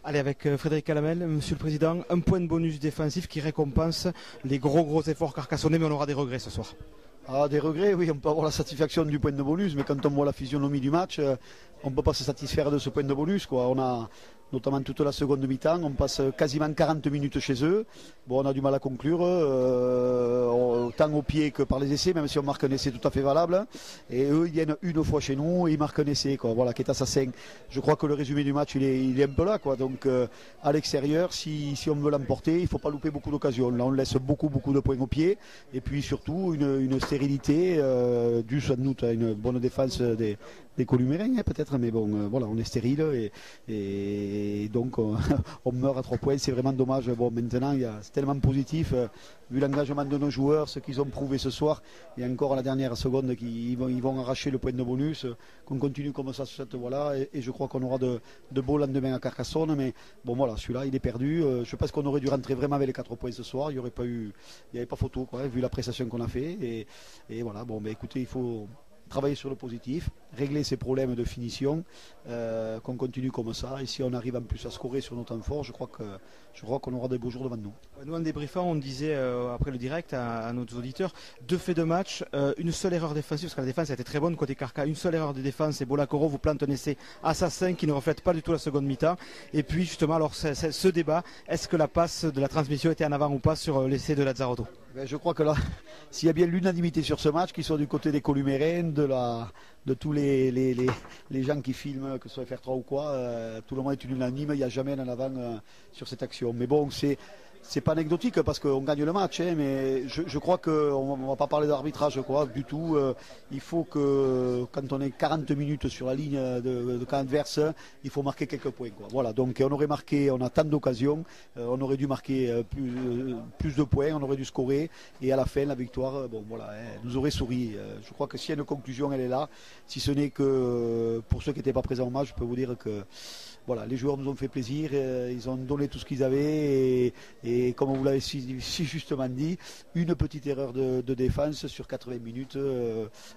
Allez, avec Frédéric Calamel, Monsieur le Président, un point de bonus défensif qui récompense les gros efforts carcassonnais, mais on aura des regrets ce soir. Ah, des regrets, oui, on peut avoir la satisfaction du point de bonus, mais quand on voit la physionomie du match, on ne peut pas se satisfaire de ce point de bonus, quoi. On a notamment toute la seconde mi-temps, on passe quasiment 40 minutes chez eux. Bon, on a du mal à conclure, tant au pied que par les essais, même si on marque un essai tout à fait valable. Et eux, ils viennent une fois chez nous et ils marquent un essai, quoi. Voilà, qui est assassin. Je crois que le résumé du match, il est un peu là, quoi. Donc, à l'extérieur, si on veut l'emporter, il ne faut pas louper beaucoup d'occasions. Là, on laisse beaucoup de points au pied. Et puis surtout, une stérilité due sans doute à une bonne défense des Columérins, hein, peut-être. Mais bon, voilà, on est stérile et donc on meurt à 3 points. C'est vraiment dommage. Bon, maintenant, c'est tellement positif, vu l'engagement de nos joueurs, ce qu'ils ont prouvé ce soir, et encore à la dernière seconde qu'ils vont arracher le point de bonus, qu'on continue comme ça sur cette voie-là, et je crois qu'on aura de beaux lendemains à Carcassonne, mais bon voilà, celui-là il est perdu. Je pense qu'on aurait dû rentrer vraiment avec les 4 points ce soir, il n'y avait pas photo, quoi, vu la prestation qu'on a fait, et voilà, bon, mais écoutez, il faut travailler sur le positif, régler ces problèmes de finition, qu'on continue comme ça, et si on arrive en plus à scorer sur nos temps forts, je crois qu'on aura des beaux jours devant nous. Nous en débriefant, on disait après le direct à nos auditeurs, 2 faits de match, une seule erreur défensive, parce que la défense a été très bonne côté Carca, une seule erreur de défense et Bolakoro vous plante un essai assassin qui ne reflète pas du tout la seconde mi-temps. Et puis justement, alors ce débat, est-ce que la passe de la transmission était en avant ou pas sur l'essai de Lazzarotto? Je crois que là, s'il y a bien l'unanimité sur ce match, qu'ils soient du côté des Columérins, de tous les gens qui filment, que ce soit FR3 ou quoi, tout le monde est unanime, il n'y a jamais un avant sur cette action. Mais bon, c'est pas anecdotique parce qu'on gagne le match, hein, mais je crois qu'on ne va pas parler d'arbitrage quoi, du tout. Il faut que quand on est 40 minutes sur la ligne de camp adverse, il faut marquer quelques points, quoi. Voilà, donc on a tant d'occasions, on aurait dû marquer plus de points, on aurait dû scorer, et à la fin la victoire, bon voilà, hein, nous aurait souri. Je crois que s'il y a une conclusion, elle est là. Si ce n'est que pour ceux qui n'étaient pas présents au match, je peux vous dire que voilà, les joueurs nous ont fait plaisir, ils ont donné tout ce qu'ils avaient, et comme vous l'avez si justement dit, une petite erreur de défense sur 80 minutes,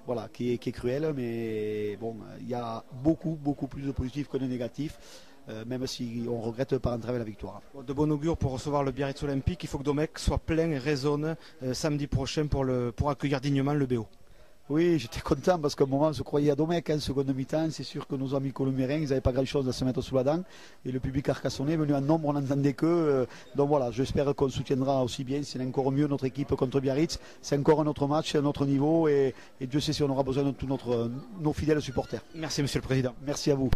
voilà, qui est cruelle, mais bon, il y a beaucoup plus de positifs que de négatifs. Même si on regrette de ne pas rentrer avec la victoire. De bon augure pour recevoir le Biarritz Olympique, il faut que Domecq soit plein et résonne samedi prochain pour accueillir dignement le BO. Oui, j'étais content parce qu'à un moment, je croyais à Domecq, en seconde mi-temps. C'est sûr que nos amis colombiens, ils n'avaient pas grand-chose à se mettre sous la dent. Et le public carcassonnais est venu en nombre, on n'entendait que. Donc voilà, j'espère qu'on soutiendra aussi bien. C'est encore mieux notre équipe contre Biarritz. C'est encore un autre match, un autre niveau. Et Dieu sait si on aura besoin de tous nos fidèles supporters. Merci, Monsieur le Président. Merci à vous.